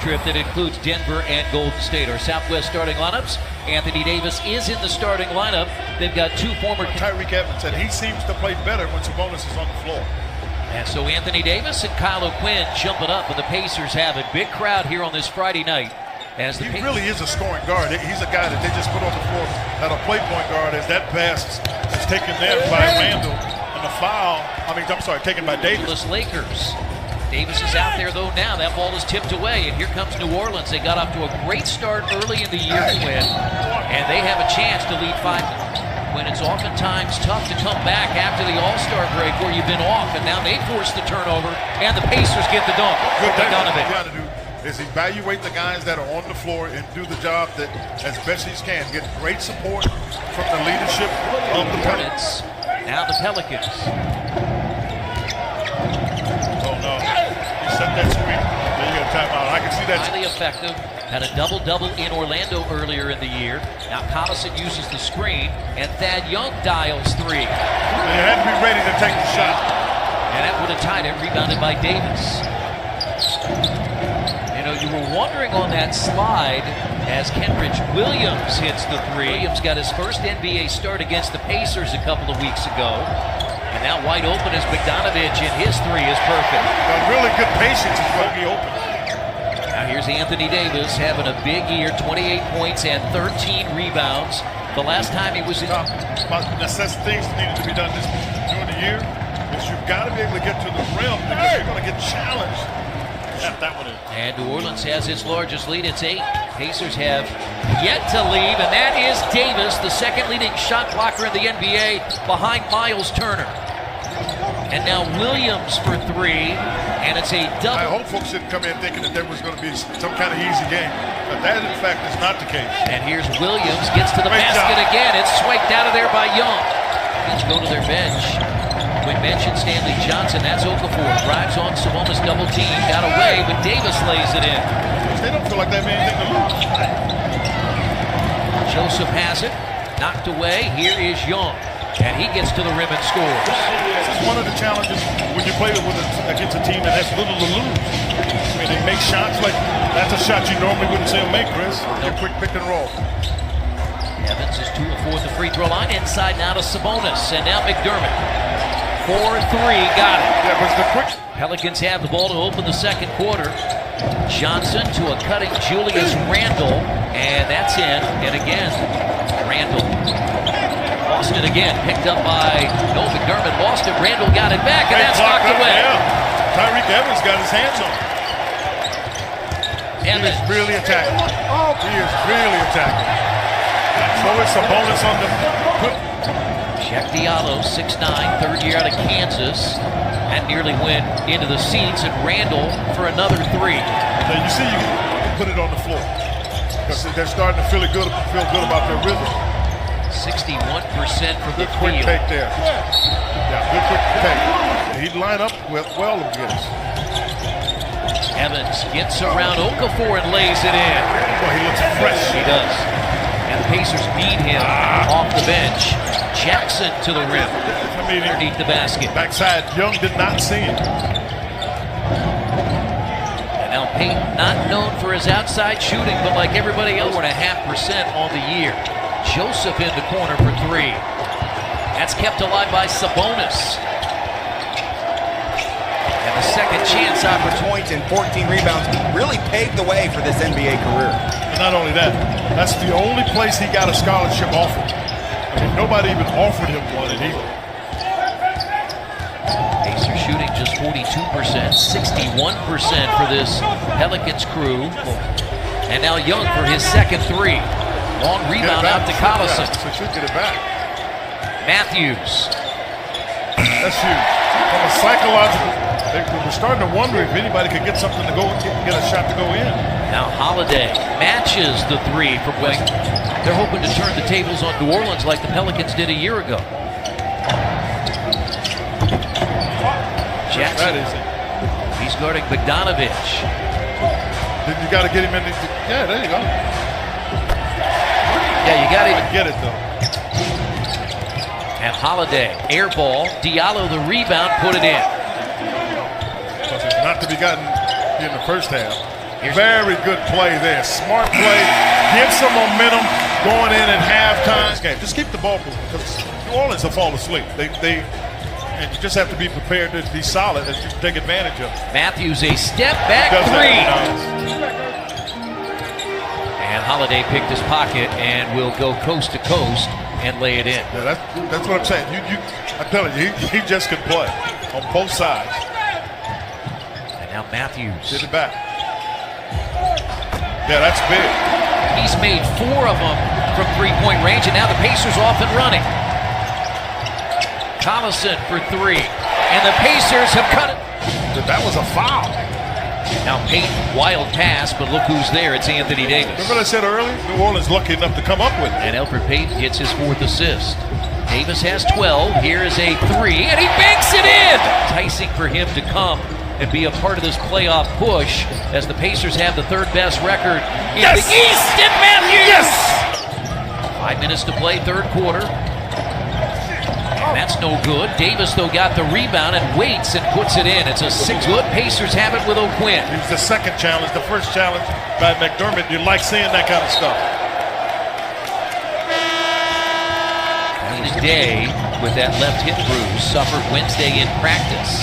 trip that includes Denver and Golden State. Our Southwest starting lineups. Anthony Davis is in the starting lineup. They've got two former Tyreke Evans, and he seems to play better when Sabonis is on the floor. And so Anthony Davis and Kyle O'Quinn jumping up, and the Pacers have it. Big crowd here on this Friday night. As the he really is a scoring guard. He's a guy that they just put on the floor that'll play point guard, as that pass is taken there by Randall, and the foul, taken by Davis. Lakers. Davis is out there, though, now. That ball is tipped away, and here comes New Orleans. They got off to a great start early in the year to win, and they have a chance to lead 5 when it's oftentimes tough to come back after the All-Star break where you've been off, and now they force the turnover, and the Pacers get the dunk. Good thing you got to do is evaluate the guys that are on the floor and do the job that as best he can. Get great support from the leadership of the Pelicans. Now the Pelicans. Oh, no. He set that screen. There you go, timeout. I can see that. Highly effective. Had a double-double in Orlando earlier in the year. Now Collison uses the screen, and Thad Young dials three. And you had to be ready to take the shot. And that would have tied it, rebounded by Davis. You know, you were wondering on that slide as Kenrich Williams hits the three. Williams got his first NBA start against the Pacers a couple of weeks ago. And now wide open is Bogdanovich, and his three is perfect. Got really good patience is going to be open. Now here's Anthony Davis having a big year, 28 points and 13 rebounds. The last time he was in... Things that needed to be done during the year is you've got to be able to get to the rim because you're going to get challenged. That one in. And New Orleans has its largest lead. It's 8. Pacers have yet to leave, and that is Davis, the second leading shot blocker in the NBA, behind Miles Turner. And now Williams for three, and it's a double. I hope folks didn't come in thinking that there was going to be some kind of easy game, but that in fact is not the case. And here's Williams, gets to the basket again. It's swiped out of there by Young. Let's go to their bench. We mentioned Stanley Johnson. That's Okafor. Drives on Sabonis, double team. Got away, but Davis lays it in. They don't feel like they have anything to lose. Joseph has it. Knocked away. Here is Young. And he gets to the rim and scores. This is one of the challenges when you play against a team that has little to lose. I mean, they make shots like that's a shot you normally wouldn't see them make, Chris. A quick pick and roll. Evans is 2 of 4 at the free throw line. Inside now to Sabonis. And now McDermott. 4-3, got it. That was the quick. Pelicans have the ball to open the second quarter. Johnson to a cutting Julius Randle, and that's in. And again, Randle lost it again. Picked up by McDermott. Lost it. Randle got it back, and that's knocked away. Yeah. Tyreke Evans got his hands on it. Evans really attacking. He is really attacking. So it's a bonus on the. Check Diallo, 6'9", third year out of Kansas, and nearly went into the seats, and Randall for another three. Now you see you can put it on the floor because they're starting to feel good about their rhythm. 61% from the quick field. take there. Yeah, good quick take. He'd line up well against. Evans gets around Okafor and lays it in. Boy, he looks fresh. He does. And the Pacers beat him off the bench. Jackson to the rim. Underneath the basket. Backside, Young did not see it. And now Payton, not known for his outside shooting, but like everybody else, 4.5% on the year. Joseph in the corner for three. That's kept alive by Sabonis. And the second chance opportunity. Points and 14 rebounds really paved the way for this NBA career. And not only that, that's the only place he got a scholarship offered. I mean, nobody even offered him one, and he. Pacers shooting just 42%, 61% for this Pelicans crew. And now Young for his second three. Long rebound out to Collison. So should get it back. Matthews. That's huge. From a psychological, we're starting to wonder if anybody could get something to go get a shot to go in. Now Holiday matches the three from West. They're hoping to turn the tables on New Orleans like the Pelicans did a year ago. Jackson. He's guarding Bogdanovich. Then you got to get him in. Yeah, there you go. Yeah, you got to get it though. And Holiday, air ball. Diallo the rebound, put it in. Not to be gotten in the first half. Very good play there. Smart play. Give some momentum going in at halftime. Just keep the ball moving because New Orleans will fall asleep. And you just have to be prepared to be solid and take advantage of it. Matthews, a step back three. And Holiday picked his pocket and will go coast to coast and lay it in. Yeah, that's what I'm saying. I'm telling you, he just can play on both sides. And now Matthews. Get it back. Yeah, that's big. He's made 4 of them from three-point range, and now the Pacers off and running. Collison for 3, and the Pacers have cut it. That was a foul. Now Payton, wild pass, but look who's there. It's Anthony Davis. Remember I said earlier, New Orleans lucky enough to come up with it. And Elfrid Payton gets his 4th assist. Davis has 12. Here is a 3, and he banks it in. Enticing for him to come and be a part of this playoff push as the Pacers have the 3rd best record in the East. And Matthews. Yes. 5 minutes to play, 3rd quarter. And that's no good. Davis, though, got the rebound and waits and puts it in. It's a 6 good. Pacers have it with O'Quinn. It was the second challenge. The first challenge by McDermott. You like seeing that kind of stuff. Day with that left hip bruise, suffered Wednesday in practice.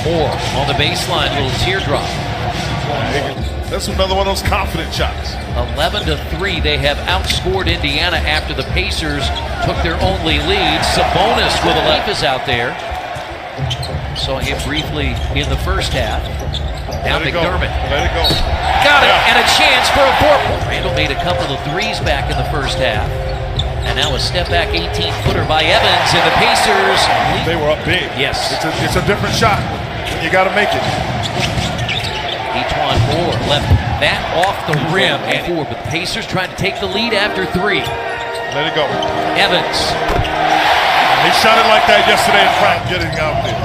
Moore on the baseline, little teardrop. That's another one of those confident shots. 11-3, they have outscored Indiana after the Pacers took their only lead. Sabonis with a left is out there. Saw him briefly in the first half. Now McDermott. Let it go. Got it, and a chance for a 4-point. Randall made a couple of threes back in the first half. And now a step back 18-footer by Evans, and the Pacers. They were up big. Yes. It's a different shot. You got to make it. Etuan Moore left that off the rim and 4, but the Pacers trying to take the lead after 3. Let it go. Evans. He shot it like that yesterday in practice, getting out there.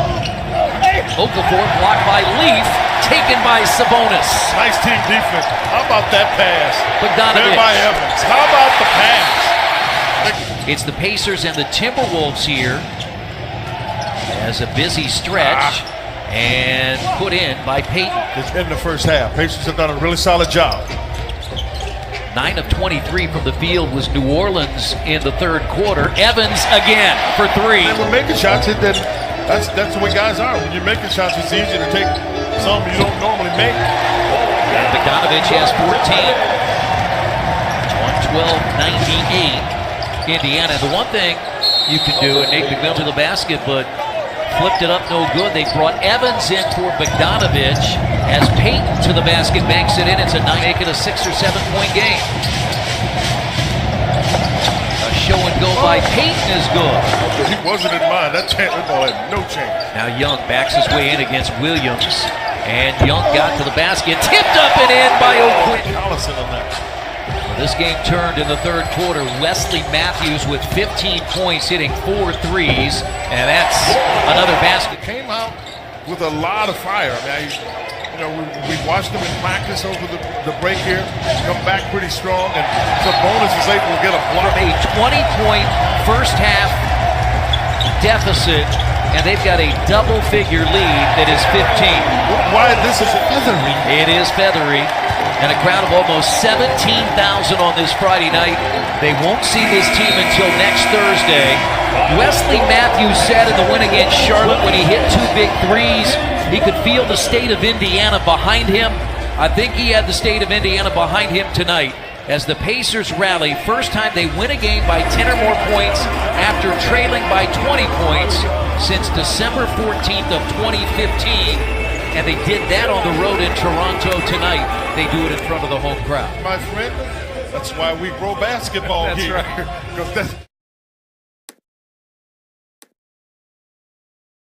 Okafor blocked by Leaf, taken by Sabonis. Nice team defense. How about that pass? Bogdanovich. By Evans. How about the pass? It's the Pacers and the Timberwolves here as a busy stretch and put in by Payton. It's in the first half. Pacers have done a really solid job. 9 of 23 from the field was New Orleans in the 3rd quarter. Evans again for 3. They were making shots. That's the way guys are. When you're making shots, it's easy to take some you don't normally make. And Bogdanovich has 14. 112-98. Indiana. The one thing you can do, and Nate McMillan to the basket, but flipped it up no good. They brought Evans in for Bogdanovich as Payton to the basket banks it in. It's a 9, make it a 6 or 7 point game. A show and go by Payton is good. He wasn't in mind. That ball had no chance. Now Young backs his way in against Williams, and Young got to the basket, tipped up and in by O'Quinn. Collison on that. This game turned in the 3rd quarter. Wesley Matthews with 15 points, hitting 4 threes, and that's another basket. Came out with a lot of fire. I mean, we watched him in practice over the break here. Come back pretty strong, and Sabonis is able to get a block. From a 20-point first half deficit, and they've got a double-figure lead that is 15. Why this is feathery? It is feathery. And a crowd of almost 17,000 on this Friday night. They won't see this team until next Thursday. Wesley Matthews said in the win against Charlotte when he hit 2 big threes, he could feel the state of Indiana behind him. I think he had the state of Indiana behind him tonight as the Pacers rally. First time they win a game by 10 or more points after trailing by 20 points since December 14th of 2015. And they did that on the road in Toronto tonight. They do it in front of the home crowd. My friend, that's why we grow basketball here. That's right.